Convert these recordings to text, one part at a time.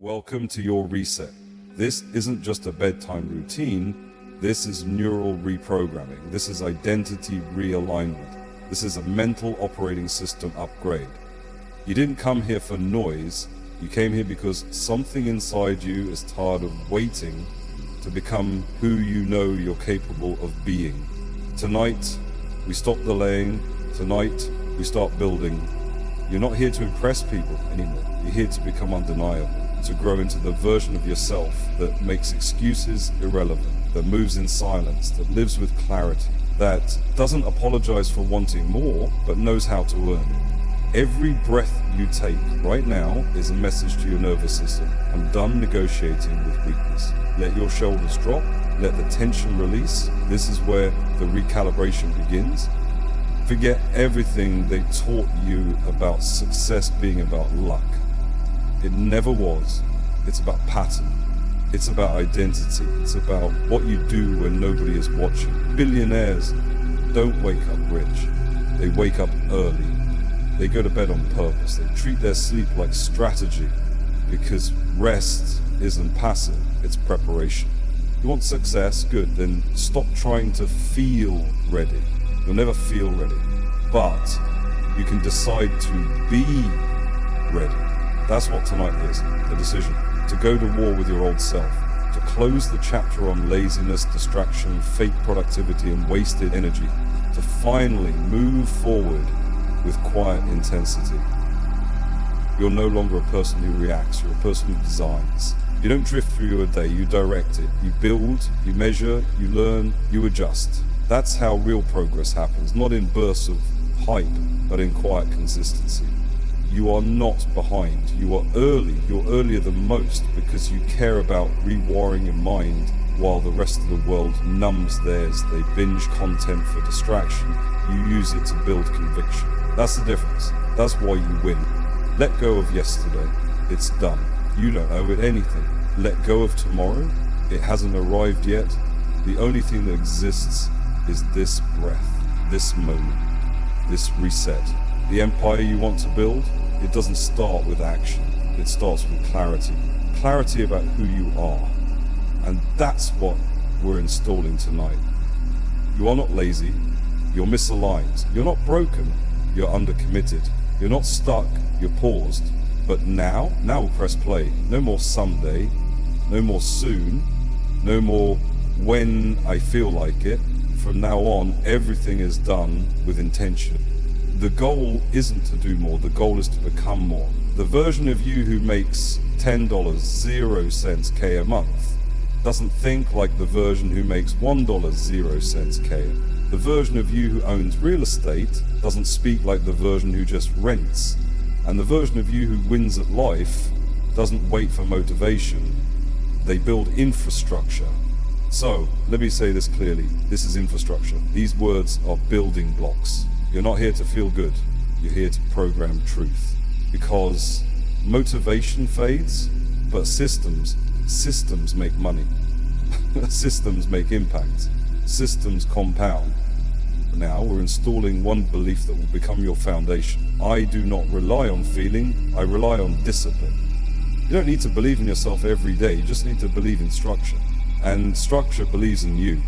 Welcome to your reset. This isn't just a bedtime routine, this is neural reprogramming. This is identity realignment. This is a mental operating system upgrade. You didn't come here for noise, you came here because something inside you is tired of waiting to become who you know you're capable of being. Tonight, we stop delaying. Tonight, we start building. You're not here to impress people anymore. You're here to become undeniable, to grow into the version of yourself that makes excuses irrelevant, that moves in silence, that lives with clarity, that doesn't apologize for wanting more, but knows how to earn it. Every breath you take right now is a message to your nervous system. I'm done negotiating with weakness. Let your shoulders drop, let the tension release. This is where the recalibration begins. Forget everything they taught you about success being about luck. It never was. It's about pattern. It's about identity. It's about what you do when nobody is watching. Billionaires don't wake up rich. They wake up early. They go to bed on purpose. They treat their sleep like strategy because rest isn't passive, it's preparation. You want success? Good. Then stop trying to feel ready. You'll never feel ready. But you can decide to be ready. That's what tonight is, a decision. To go to war with your old self. To close the chapter on laziness, distraction, fake productivity, and wasted energy. To finally move forward with quiet intensity. You're no longer a person who reacts, you're a person who designs. You don't drift through your day, you direct it. You build, you measure, you learn, you adjust. That's how real progress happens, not in bursts of hype, but in quiet consistency. You are not behind, you are early, you're earlier than most because you care about rewiring your mind while the rest of the world numbs theirs. They binge content for distraction, you use it to build conviction. That's the difference, that's why you win. Let go of yesterday, it's done. You don't owe it anything. Let go of tomorrow, it hasn't arrived yet. The only thing that exists is this breath, this moment, this reset. The empire you want to build, it doesn't start with action, it starts with clarity. Clarity about who you are. And that's what we're installing tonight. You are not lazy, you're misaligned. You're not broken, you're undercommitted. You're not stuck, you're paused. But now we'll press play. No more someday, no more soon, no more when I feel like it. From now on, everything is done with intention. The goal isn't to do more, the goal is to become more. The version of you who makes $10, 0 cents K a month doesn't think like the version who makes $1, 0 cents K. The version of you who owns real estate doesn't speak like the version who just rents. And the version of you who wins at life doesn't wait for motivation. They build infrastructure. So, let me say this clearly. This is infrastructure. These words are building blocks. You're not here to feel good. You're here to program truth. Because motivation fades, but systems make money. Systems make impact. Systems compound. Now we're installing one belief that will become your foundation. I do not rely on feeling, I rely on discipline. You don't need to believe in yourself every day, you just need to believe in structure. And structure believes in you.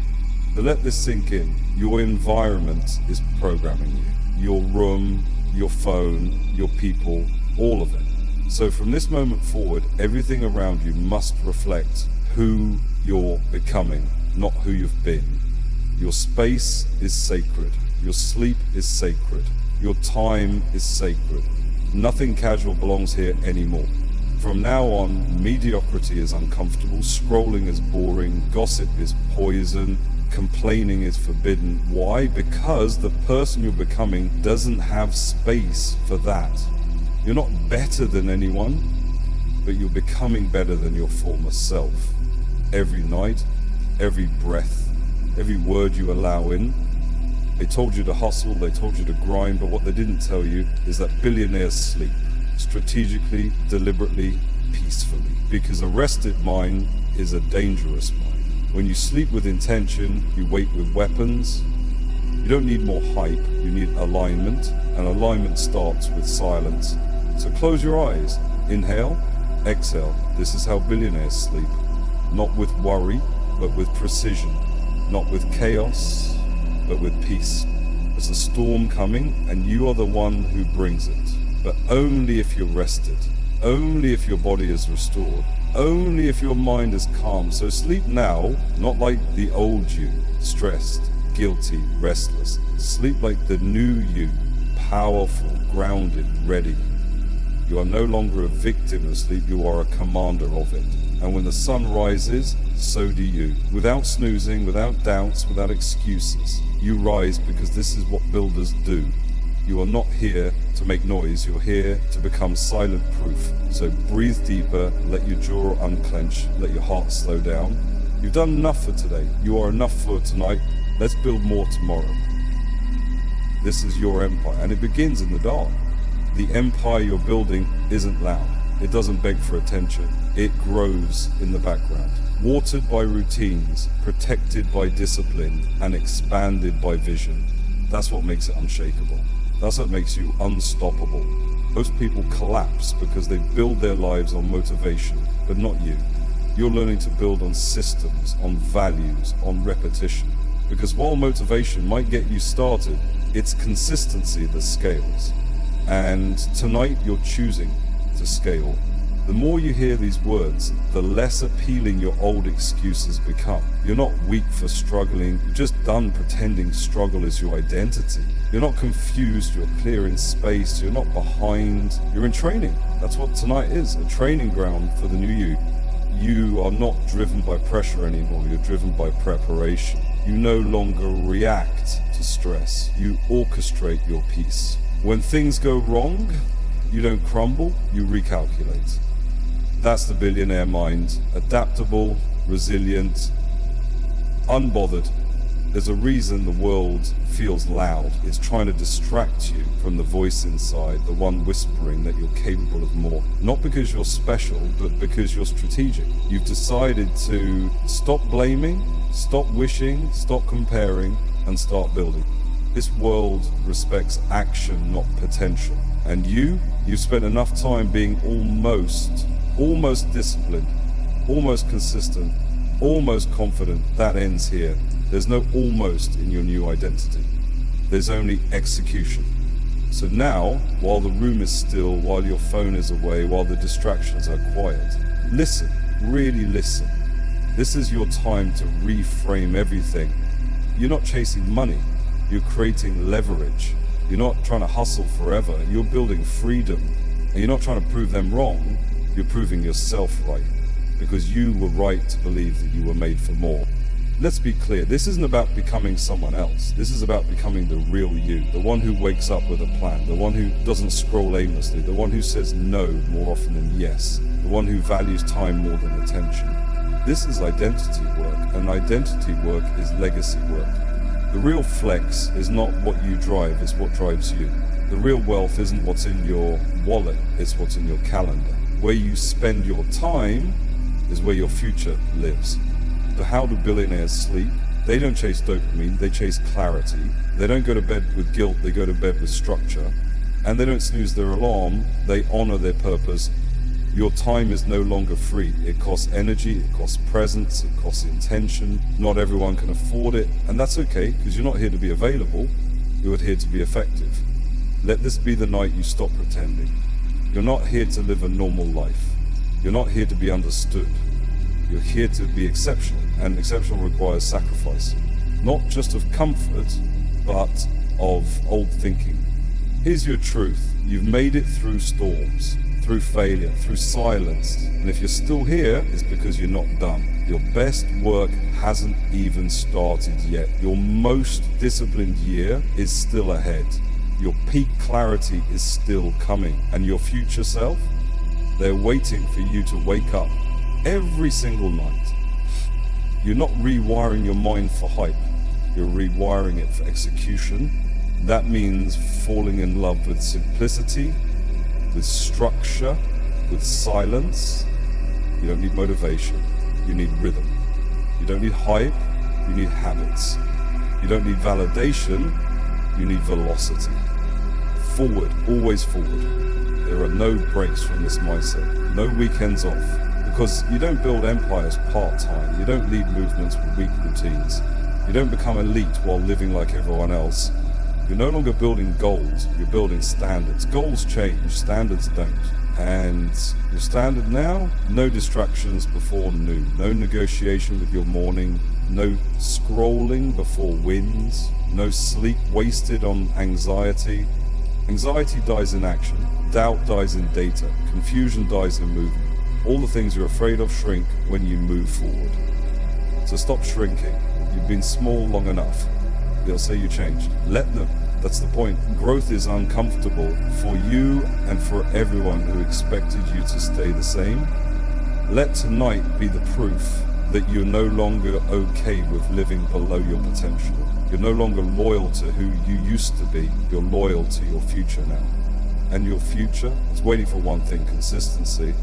So let this sink in. Your environment is programming you. Your room, your phone, your people, all of it. So from this moment forward, everything around you must reflect who you're becoming, not who you've been. Your space is sacred. Your sleep is sacred. Your time is sacred. Nothing casual belongs here anymore. From now on, mediocrity is uncomfortable, scrolling is boring, gossip is poison, complaining is forbidden. Why? Because the person you're becoming doesn't have space for that. You're not better than anyone, but you're becoming better than your former self. Every night, every breath, every word you allow in. They told you to hustle, they told you to grind, but what they didn't tell you is that billionaires sleep. Strategically, deliberately, peacefully. Because a rested mind is a dangerous mind. When you sleep with intention, you wake with weapons. You don't need more hype, you need alignment. And alignment starts with silence. So close your eyes, inhale, Exhale. This is how billionaires sleep. Not with worry, but with precision. Not with chaos, but with peace. There's a storm coming, and you are the one who brings it. But only if you're rested. Only if your body is restored. Only if your mind is calm. So sleep now, not like the old you, stressed, guilty, restless. Sleep like the new you, powerful, grounded, ready. You are no longer a victim of sleep, you are a commander of it. And when the sun rises, so do you. Without snoozing, without doubts, without excuses. You rise because this is what builders do. You are not here to make noise, you're here to become silent proof. So breathe deeper, let your jaw unclench, let your heart slow down. You've done enough for today, you are enough for tonight. Let's build more tomorrow. This is your empire, and it begins in the dark. The empire you're building isn't loud. It doesn't beg for attention. It grows in the background. Watered by routines, protected by discipline, and expanded by vision. That's what makes it unshakable. That's what makes you unstoppable. Most people collapse because they build their lives on motivation, but not you. You're learning to build on systems, on values, on repetition. Because while motivation might get you started, it's consistency that scales. And tonight you're choosing to scale. The more you hear these words, the less appealing your old excuses become. You're not weak for struggling, you're just done pretending struggle is your identity. You're not confused, you're clear in space, you're not behind, you're in training. That's what tonight is, a training ground for the new you. You are not driven by pressure anymore, you're driven by preparation. You no longer react to stress, you orchestrate your peace. When things go wrong, you don't crumble, you recalculate. That's the billionaire mind. Adaptable, resilient, unbothered. There's a reason the world feels loud. It's trying to distract you from the voice inside, the one whispering that you're capable of more. Not because you're special, but because you're strategic. You've decided to stop blaming, stop wishing, stop comparing, and start building. This world respects action, not potential. And you've spent enough time being almost disciplined, almost consistent, almost confident. That ends here. There's no almost in your new identity. There's only execution. So now, while the room is still, while your phone is away, while the distractions are quiet, listen, really listen. This is your time to reframe everything. You're not chasing money, you're creating leverage. You're not trying to hustle forever, you're building freedom. And you're not trying to prove them wrong, you're proving yourself right. Because you were right to believe that you were made for more. Let's be clear, this isn't about becoming someone else. This is about becoming the real you, the one who wakes up with a plan, the one who doesn't scroll aimlessly, the one who says no more often than yes, the one who values time more than attention. This is identity work, and identity work is legacy work. The real flex is not what you drive, it's what drives you. The real wealth isn't what's in your wallet, it's what's in your calendar. Where you spend your time is where your future lives. So how do billionaires sleep? They don't chase dopamine, they chase clarity. They don't go to bed with guilt, they go to bed with structure. And they don't snooze their alarm, they honor their purpose. Your time is no longer free. It costs energy, it costs presence, it costs intention. Not everyone can afford it, and that's okay, because you're not here to be available, you're here to be effective. Let this be the night you stop pretending. You're not here to live a normal life. You're not here to be understood. You're here to be exceptional, and exceptional requires sacrifice. Not just of comfort, but of old thinking. Here's your truth. You've made it through storms, through failure, through silence. And if you're still here, it's because you're not done. Your best work hasn't even started yet. Your most disciplined year is still ahead. Your peak clarity is still coming. And your future self, they're waiting for you to wake up every single night. You're not rewiring your mind for hype. You're rewiring it for execution. That means falling in love with simplicity, with structure, with silence. You don't need motivation, you need rhythm. You don't need hype, you need habits. You don't need validation, you need velocity. Forward, always forward. There are no breaks from this mindset. no weekends off. Because you don't build empires part-time, you don't lead movements with weak routines, you don't become elite while living like everyone else. You're no longer building goals, you're building standards. Goals change, standards don't. And your standard now, no distractions before noon, no negotiation with your morning, no scrolling before wins, no sleep wasted on anxiety. Anxiety dies in action, doubt dies in data, confusion dies in movement. All the things you're afraid of shrink when you move forward. So stop shrinking. You've been small long enough. They'll say you changed. Let them. That's the point. Growth is uncomfortable for you and for everyone who expected you to stay the same. Let tonight be the proof that you're no longer okay with living below your potential. You're no longer loyal to who you used to be. You're loyal to your future now. And your future is waiting for one thing: consistency.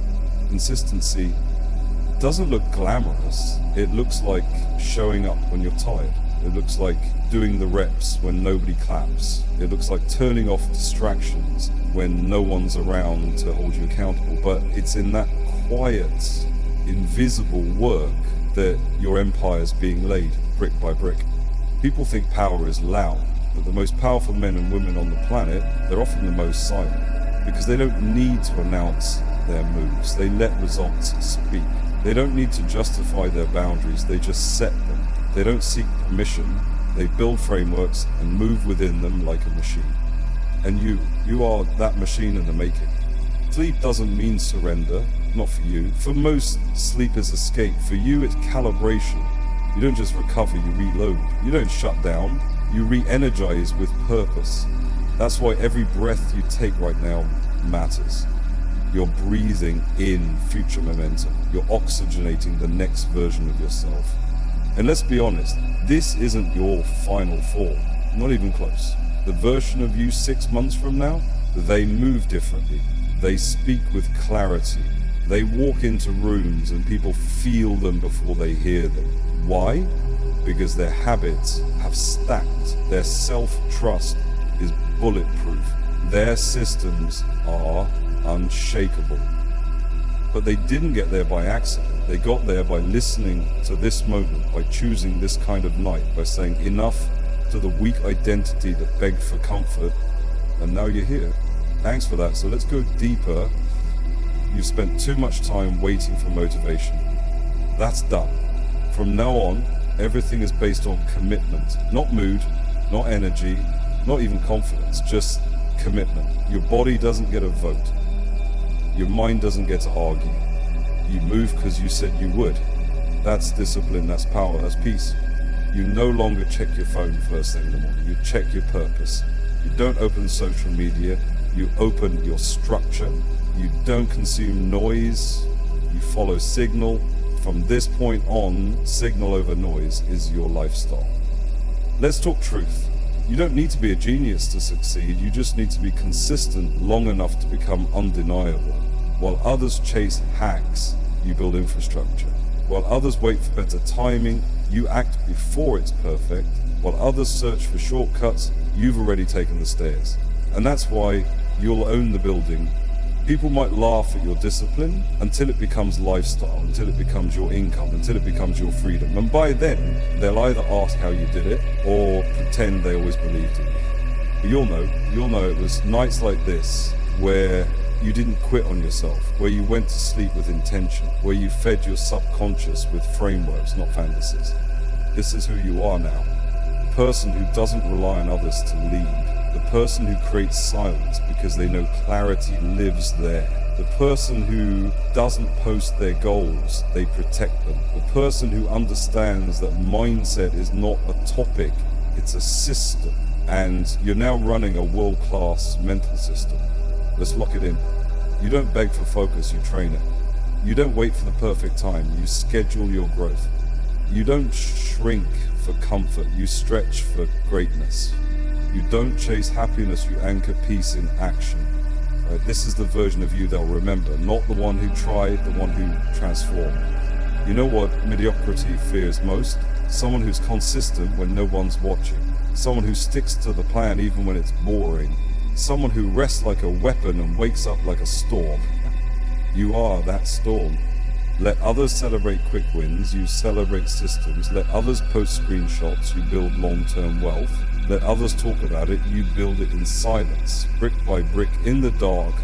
Consistency doesn't look glamorous. It looks like showing up when you're tired. It looks like doing the reps when nobody claps. It looks like turning off distractions when no one's around to hold you accountable. But it's in that quiet, invisible work that your empire is being laid brick by brick. People think power is loud, but the most powerful men and women on the planet, they're often the most silent, because they don't need to announce their moves. They let results speak. They don't need to justify their boundaries, they just set them. They don't seek permission, they build frameworks and move within them like a machine. And you are that machine in the making. Sleep doesn't mean surrender, not for you. For most, sleep is escape. For you, it's calibration. You don't just recover, you reload. You don't shut down, you re-energize with purpose. That's why every breath you take right now matters. You're breathing in future momentum. You're oxygenating the next version of yourself. And let's be honest, this isn't your final form, not even close. The version of you 6 months from now, they move differently. They speak with clarity. They walk into rooms and people feel them before they hear them. Why? Because their habits have stacked. Their self-trust is bulletproof. Their systems are unshakable. But they didn't get there by accident. They got there by listening to this moment, by choosing this kind of night, by saying enough to the weak identity that begged for comfort, and now you're here. Thanks for that. So let's go deeper. You've spent too much time waiting for motivation. That's done. From now on, everything is based on commitment, not mood, not energy, not even confidence, just commitment. Your body doesn't get a vote. Your mind doesn't get to argue. You move because you said you would. That's discipline, that's power, that's peace. You no longer check your phone first thing in the morning. You check your purpose. You don't open social media. You open your structure. You don't consume noise. You follow signal. From this point on, signal over noise is your lifestyle. Let's talk truth. You don't need to be a genius to succeed. You just need to be consistent long enough to become undeniable. While others chase hacks, you build infrastructure. While others wait for better timing, you act before it's perfect. While others search for shortcuts, you've already taken the stairs. And that's why you'll own the building. People might laugh at your discipline until it becomes lifestyle, until it becomes your income, until it becomes your freedom. And by then, they'll either ask how you did it or pretend they always believed in you. But you'll know it was nights like this where you didn't quit on yourself, where you went to sleep with intention, where you fed your subconscious with frameworks, not fantasies. This is who you are now. The person who doesn't rely on others to lead. The person who creates silence because they know clarity lives there. The person who doesn't post their goals, they protect them. The person who understands that mindset is not a topic, it's a system. And you're now running a world-class mental system. Let's lock it in. You don't beg for focus, you train it. You don't wait for the perfect time, you schedule your growth. You don't shrink for comfort, you stretch for greatness. You don't chase happiness, you anchor peace in action. Right? This is the version of you they'll remember, not the one who tried, the one who transformed. You know what mediocrity fears most? Someone who's consistent when no one's watching. Someone who sticks to the plan even when it's boring. Someone who rests like a weapon and wakes up like a storm. You are that storm. Let others celebrate quick wins, you celebrate systems. Let others post screenshots, you build long-term wealth. Let others talk about it, you build it in silence, brick by brick, in the dark.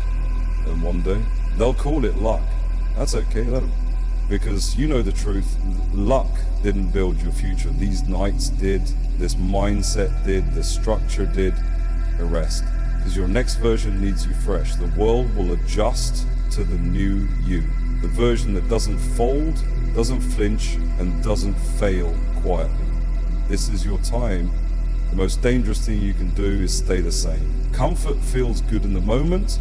And one day, they'll call it luck. That's okay, let them. Because you know the truth, luck didn't build your future. These nights did, this mindset did, this structure did, the rest. Because your next version needs you fresh. The world will adjust to the new you. The version that doesn't fold, doesn't flinch, and doesn't fail quietly. This is your time. The most dangerous thing you can do is stay the same. Comfort feels good in the moment,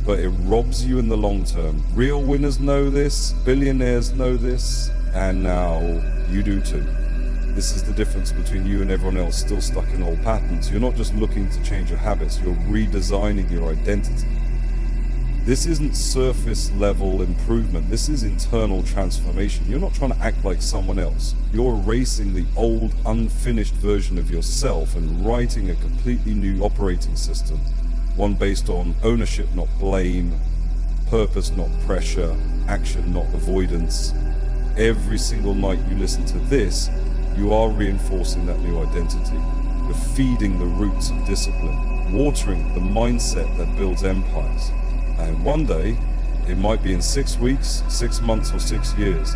but it robs you in the long term. Real winners know this, billionaires know this, and now you do too. This is the difference between you and everyone else still stuck in old patterns. You're not just looking to change your habits, you're redesigning your identity. This isn't surface level improvement, this is internal transformation. You're not trying to act like someone else. You're erasing the old, unfinished version of yourself and writing a completely new operating system. One based on ownership, not blame, purpose, not pressure, action, not avoidance. Every single night you listen to this, you are reinforcing that new identity. You're feeding the roots of discipline, watering the mindset that builds empires. And one day, it might be in 6 weeks, 6 months, or 6 years,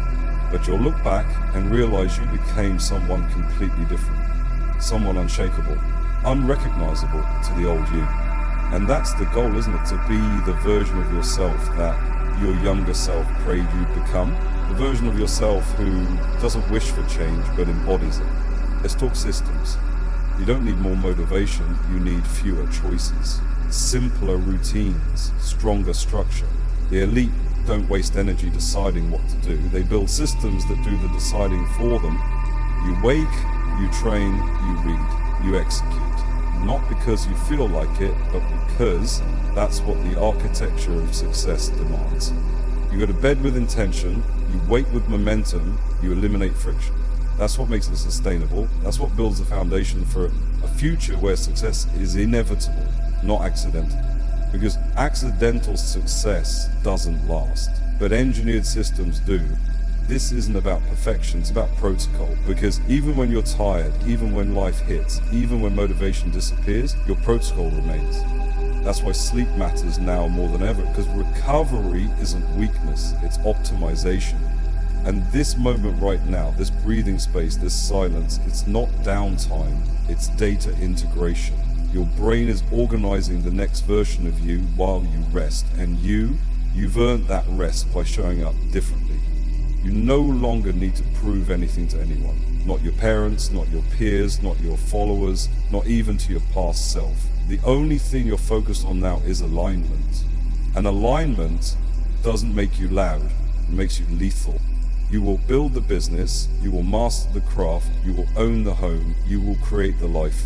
but you'll look back and realize you became someone completely different, someone unshakable, unrecognizable to the old you. And that's the goal, isn't it? To be the version of yourself that your younger self prayed you'd become. The version of yourself who doesn't wish for change but embodies it. Let's talk systems. You don't need more motivation, you need fewer choices. Simpler routines, stronger structure. The elite don't waste energy deciding what to do. They build systems that do the deciding for them. You wake, you train, you read, you execute. Not because you feel like it, but because that's what the architecture of success demands. You go to bed with intention, you wake with momentum, you eliminate friction. That's what makes it sustainable. That's what builds the foundation for a future where success is inevitable, not accidental. Because accidental success doesn't last, but engineered systems do. This isn't about perfection, it's about protocol. Because even when you're tired, even when life hits, even when motivation disappears, your protocol remains. That's why sleep matters now more than ever, because recovery isn't weakness, it's optimization. And this moment right now, this breathing space, this silence, it's not downtime, it's data integration. Your brain is organizing the next version of you while you rest, and you've earned that rest by showing up differently. You no longer need to prove anything to anyone. Not your parents, not your peers, not your followers, not even to your past self. The only thing you're focused on now is alignment. And alignment doesn't make you loud, it makes you lethal. You will build the business, you will master the craft, you will own the home, you will create the life.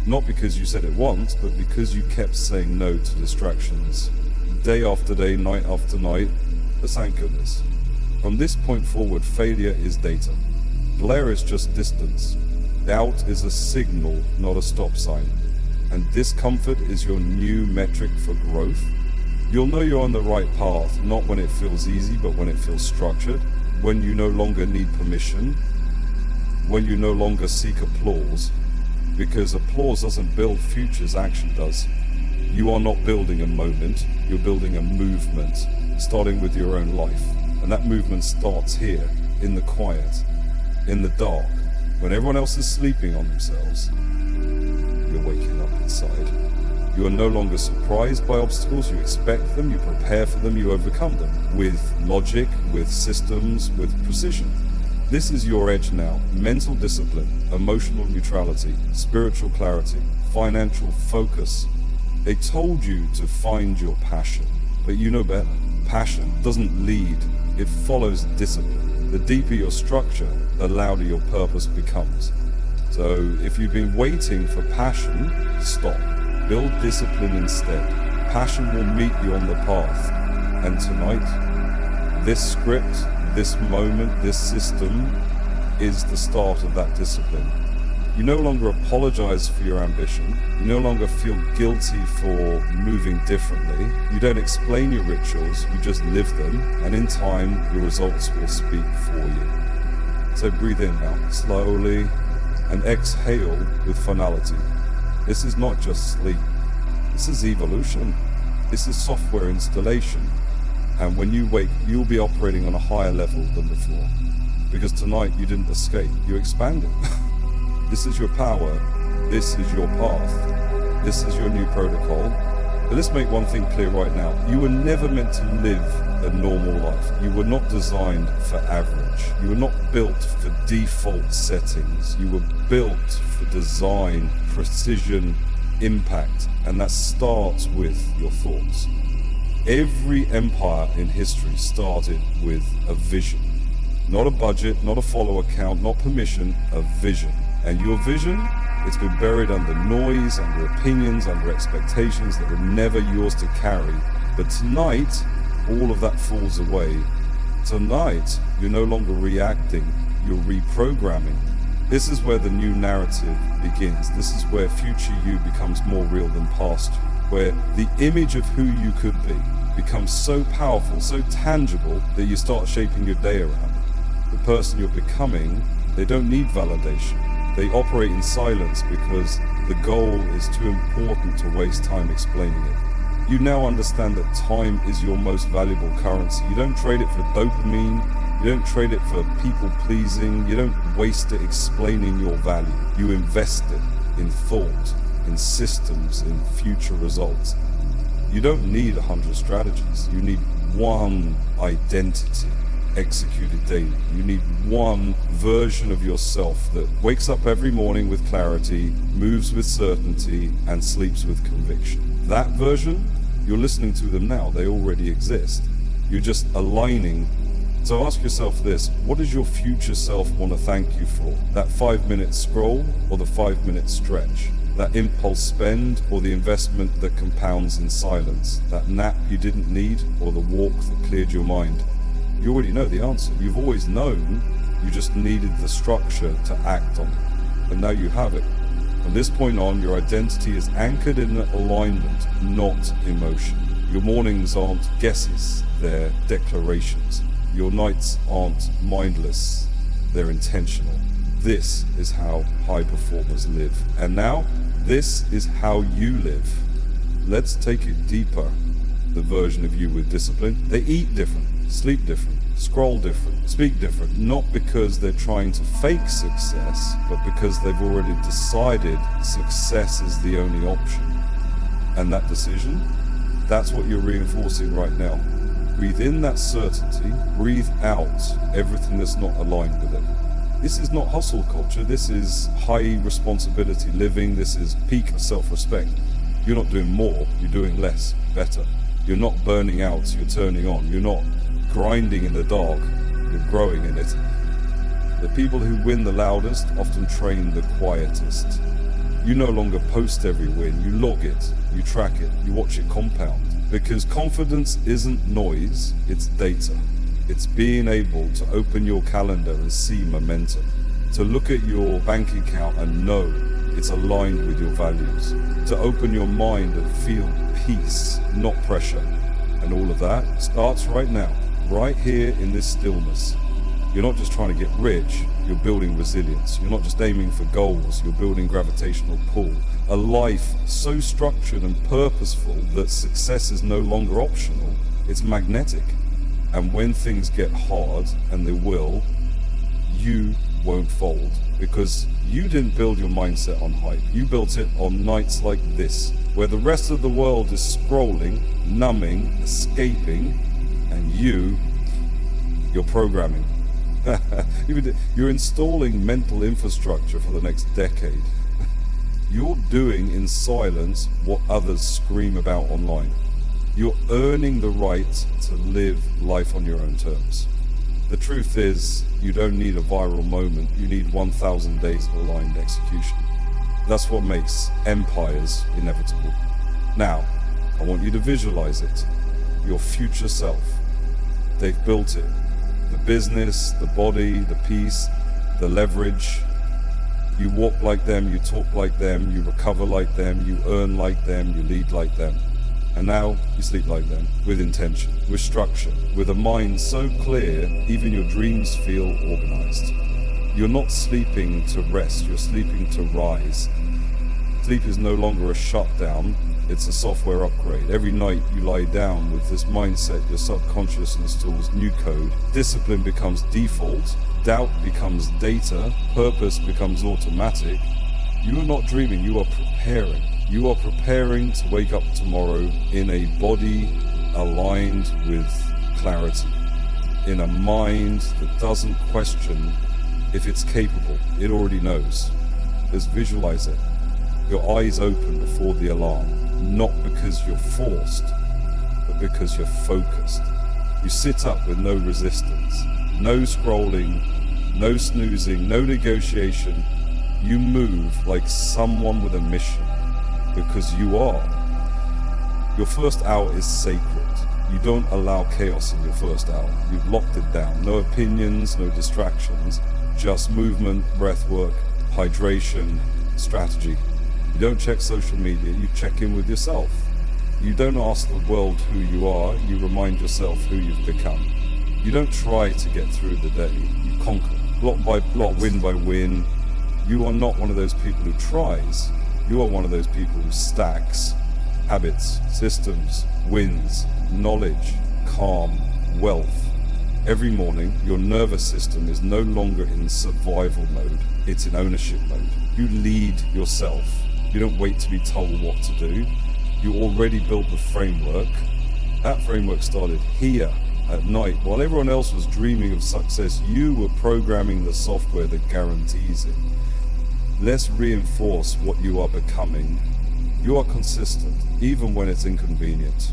Not because you said it once, but because you kept saying no to distractions. Day after day, night after night, but thank goodness. From this point forward, failure is data. Glare is just distance. Doubt is a signal, not a stop sign. And discomfort is your new metric for growth. You'll know you're on the right path, not when it feels easy, but when it feels structured. When you no longer need permission. When you no longer seek applause. Because applause doesn't build futures, action does. You are not building a moment, you're building a movement, starting with your own life. And that movement starts here, in the quiet, in the dark, when everyone else is sleeping on themselves. You're waking up inside. You are no longer surprised by obstacles, you expect them, you prepare for them, you overcome them. With logic, with systems, with precision. This is your edge now. Mental discipline, emotional neutrality, spiritual clarity, financial focus. They told you to find your passion, but you know better. Passion doesn't lead, it follows discipline. The deeper your structure, the louder your purpose becomes. So if you've been waiting for passion, stop. Build discipline instead. Passion will meet you on the path. And tonight, this script, this moment, this system is the start of that discipline. You no longer apologize for your ambition. You no longer feel guilty for moving differently. You don't explain your rituals, you just live them, and in time, your results will speak for you. So breathe in now, slowly, and exhale with finality. This is not just sleep. This is evolution. This is software installation. And when you wake, you'll be operating on a higher level than before. Because tonight you didn't escape, you expanded. This is your power. This is your path. This is your new protocol. But let's make one thing clear right now. You were never meant to live a normal life. You were not designed for average. You were not built for default settings. You were built for design, precision, impact, and that starts with your thoughts. Every empire in history started with a vision. Not a budget, not a follower count, not permission, a vision. And your vision, it's been buried under noise, under opinions, under expectations that were never yours to carry. But tonight, all of that falls away. Tonight, you're no longer reacting, you're reprogramming. This is where the new narrative begins. This is where future you becomes more real than past you, where the image of who you could be becomes so powerful, so tangible, that you start shaping your day around it. The person you're becoming, they don't need validation. They operate in silence because the goal is too important to waste time explaining it. You now understand that time is your most valuable currency. You don't trade it for dopamine. You don't trade it for people pleasing. You don't waste it explaining your value. You invest it in thought, in systems, in future results. You don't need 100 strategies. You need one identity executed daily. You need one version of yourself that wakes up every morning with clarity, moves with certainty, and sleeps with conviction. That version, you're listening to them now. They already exist. You're just aligning. So ask yourself this: what does your future self want to thank you for? That 5-minute scroll or the 5-minute stretch? That impulse spend or the investment that compounds in silence? That nap you didn't need or the walk that cleared your mind? You already know the answer. You've always known. You just needed the structure to act on it. And now you have it. From this point on, your identity is anchored in alignment, not emotion. Your mornings aren't guesses, they're declarations. Your nights aren't mindless, they're intentional. This is how high performers live. And now, this is how you live. Let's take it deeper. The version of you with discipline. They eat different, sleep different, scroll different, speak different, not because they're trying to fake success, but because they've already decided success is the only option. And that decision, that's what you're reinforcing right now. Breathe in that certainty, breathe out everything that's not aligned with it. This is not hustle culture, this is high responsibility living, this is peak self-respect. You're not doing more, you're doing less, better. You're not burning out, you're turning on. You're not grinding in the dark, you're growing in it. The people who win the loudest often train the quietest. You no longer post every win, you log it, you track it, you watch it compound. Because confidence isn't noise, it's data. It's being able to open your calendar and see momentum. To look at your bank account and know it's aligned with your values. To open your mind and feel peace, not pressure. And all of that starts right now, right here in this stillness. You're not just trying to get rich, you're building resilience. You're not just aiming for goals, you're building gravitational pull. A life so structured and purposeful that success is no longer optional, it's magnetic. And when things get hard, and they will, you won't fold. Because you didn't build your mindset on hype. You built it on nights like this, where the rest of the world is scrolling, numbing, escaping, and you're programming. You're installing mental infrastructure for the next decade. You're doing in silence what others scream about online. You're earning the right to live life on your own terms. The truth is, you don't need a viral moment, you need 1,000 days of aligned execution. That's what makes empires inevitable. Now, I want you to visualize it. Your future self. They've built it. The business, the body, the peace, the leverage. You walk like them, you talk like them, you recover like them, you earn like them, you lead like them. And now you sleep like them, with intention, with structure, with a mind so clear, even your dreams feel organized. You're not sleeping to rest, you're sleeping to rise. Sleep is no longer a shutdown, it's a software upgrade. Every night you lie down with this mindset, your subconscious installs new code. Discipline becomes default, doubt becomes data, purpose becomes automatic. You are not dreaming, you are preparing. You are preparing to wake up tomorrow in a body aligned with clarity, in a mind that doesn't question if it's capable. It already knows. Just visualize it. Your eyes open before the alarm, not because you're forced, but because you're focused. You sit up with no resistance, no scrolling, no snoozing, no negotiation. You move like someone with a mission. Because you are. Your first hour is sacred. You don't allow chaos in your first hour. You've locked it down. No opinions, no distractions, just movement, breath work, hydration, strategy. You don't check social media, you check in with yourself. You don't ask the world who you are, you remind yourself who you've become. You don't try to get through the day, you conquer. Block by block, win by win. You are not one of those people who tries. You are one of those people who stacks habits, systems, wins, knowledge, calm, wealth. Every morning, your nervous system is no longer in survival mode, it's in ownership mode. You lead yourself. You don't wait to be told what to do. You already built the framework. That framework started here at night. While everyone else was dreaming of success, you were programming the software that guarantees it. Let's reinforce what you are becoming. You are consistent, even when it's inconvenient.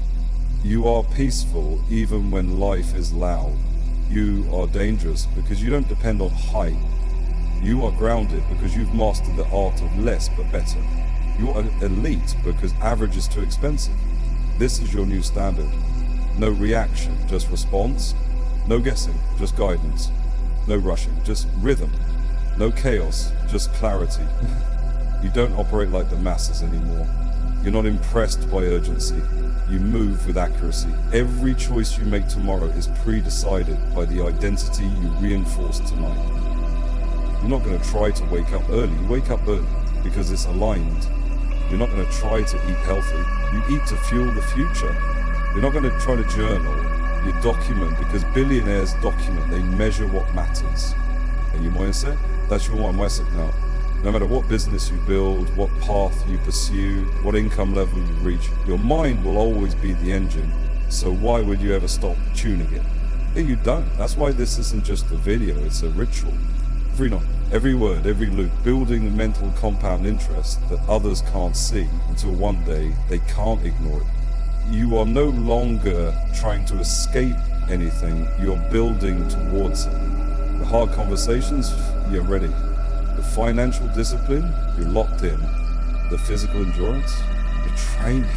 You are peaceful, even when life is loud. You are dangerous because you don't depend on hype. You are grounded because you've mastered the art of less but better. You are elite because average is too expensive. This is your new standard. No reaction, just response. No guessing, just guidance. No rushing, just rhythm. No chaos, just clarity. You don't operate like the masses anymore. You're not impressed by urgency. You move with accuracy. Every choice you make tomorrow is pre-decided by the identity you reinforce tonight. You're not going to try to wake up early. You wake up early because it's aligned. You're not going to try to eat healthy. You eat to fuel the future. You're not going to try to journal. You document because billionaires document. They measure what matters. And your mindset? That's your mindset now. No matter what business you build, what path you pursue, what income level you reach, your mind will always be the engine. So why would you ever stop tuning it? Yeah, you don't. That's why this isn't just a video, it's a ritual. Every night, every word, every loop, building a mental compound interest that others can't see until one day they can't ignore it. You are no longer trying to escape anything, you're building towards it. The hard conversations, you're ready. The financial discipline, you're locked in. The physical endurance, you're training.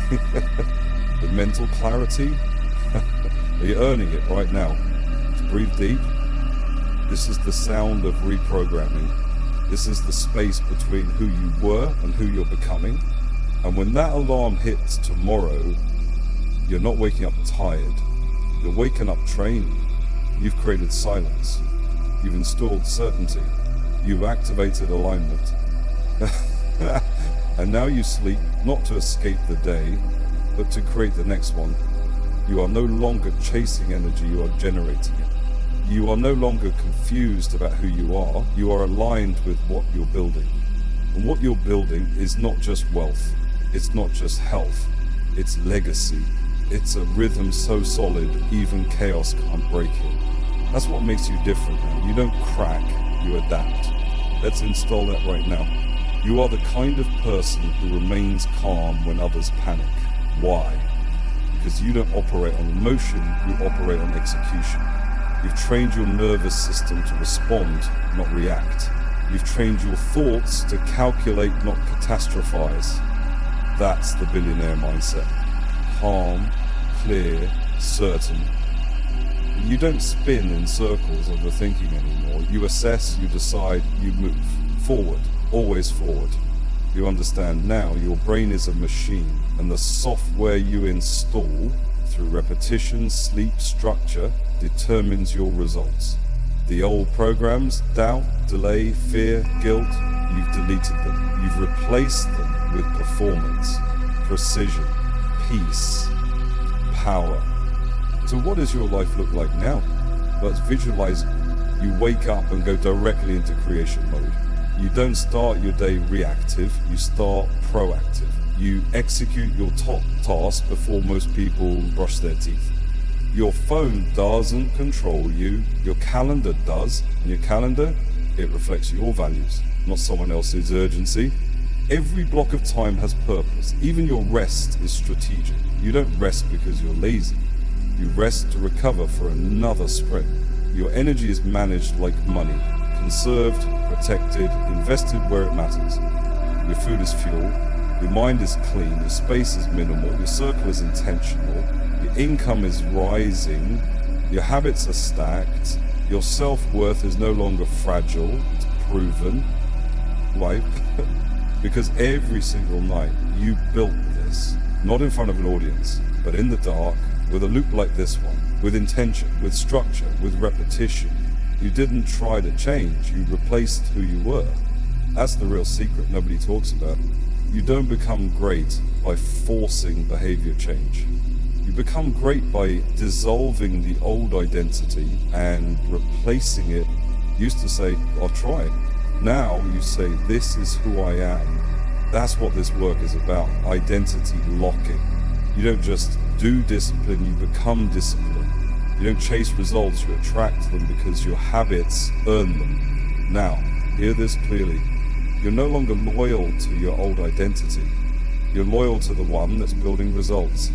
The mental clarity, you're earning it right now. Just breathe deep. This is the sound of reprogramming. This is the space between who you were and who you're becoming. And when that alarm hits tomorrow, you're not waking up tired. You're waking up trained. You've created silence. You've installed certainty. You've activated alignment. And now you sleep, not to escape the day, but to create the next one. You are no longer chasing energy, you are generating it. You are no longer confused about who you are aligned with what you're building. And what you're building is not just wealth, it's not just health, it's legacy. It's a rhythm so solid, even chaos can't break it. That's what makes you different now. You don't crack, you adapt. Let's install that right now. You are the kind of person who remains calm when others panic. Why? Because you don't operate on emotion, you operate on execution. You've trained your nervous system to respond, not react. You've trained your thoughts to calculate, not catastrophize. That's the billionaire mindset. Calm, clear, certain. You don't spin in circles overthinking anymore. You assess, you decide, you move forward. always forward. You understand now your brain is a machine, and the software you install through repetition, sleep, structure determines your results. The old programs, doubt, delay, fear, guilt, you've deleted them. You've replaced them with performance, precision, peace, power. So what does your life look like now? Let's visualize you wake up and go directly into creation mode. You don't start your day reactive, you start proactive. You execute your top task before most people brush their teeth. Your phone doesn't control you, your calendar does, and your calendar, it reflects your values, not someone else's urgency. Every block of time has purpose, even your rest is strategic. You don't rest because you're lazy, you rest to recover for another sprint. Your energy is managed like money, conserved, protected, invested where it matters. Your food is fuel, your mind is clean, your space is minimal, your circle is intentional, your income is rising, your habits are stacked, your self-worth is no longer fragile, it's proven. Why? Because every single night you built this, not in front of an audience, but in the dark, with a loop like this one, with intention, with structure, with repetition. You didn't try to change, you replaced who you were. That's the real secret nobody talks about. You don't become great by forcing behavior change. You become great by dissolving the old identity and replacing it. You used to say, I'll try. Now you say, this is who I am. That's what this work is about, identity locking. You don't just do discipline, you become discipline. You don't chase results, you attract them because your habits earn them. Now, hear this clearly. You're no longer loyal to your old identity. You're loyal to the one that's building results.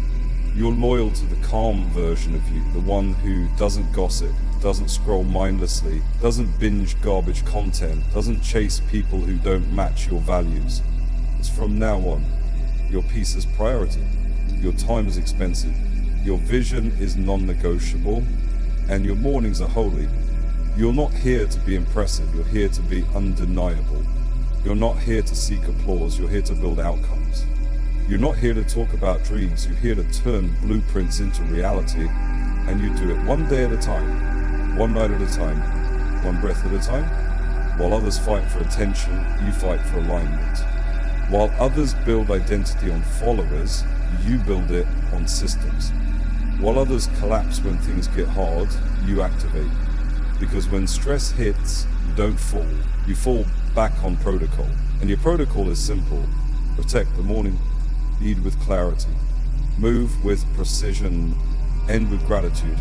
You're loyal to the calm version of you, the one who doesn't gossip, doesn't scroll mindlessly, doesn't binge garbage content, doesn't chase people who don't match your values. It's from now on, your peace is priority, your time is expensive, your vision is non-negotiable, and your mornings are holy. You're not here to be impressive, you're here to be undeniable. You're not here to seek applause, you're here to build outcomes. You're not here to talk about dreams, you're here to turn blueprints into reality, and you do it one day at a time, one night at a time, one breath at a time. While others fight for attention, you fight for alignment. While others build identity on followers, you build it on systems. While others collapse when things get hard, you activate. Because when stress hits, you don't fall, you fall back on protocol. And your protocol is simple. Protect the morning, lead with clarity, move with precision, end with gratitude,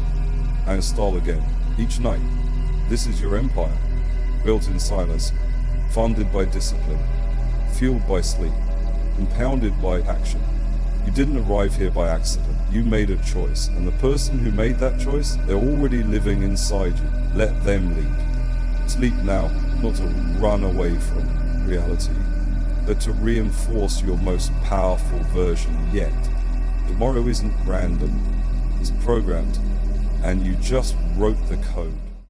and start again. Each night, this is your empire, built in silence, funded by discipline, fueled by sleep, compounded by action. You didn't arrive here by accident, you made a choice, and the person who made that choice, they're already living inside you. Let them lead. Sleep now, not to run away from reality, but to reinforce your most powerful version yet. Tomorrow isn't random, it's programmed, and you just wrote the code.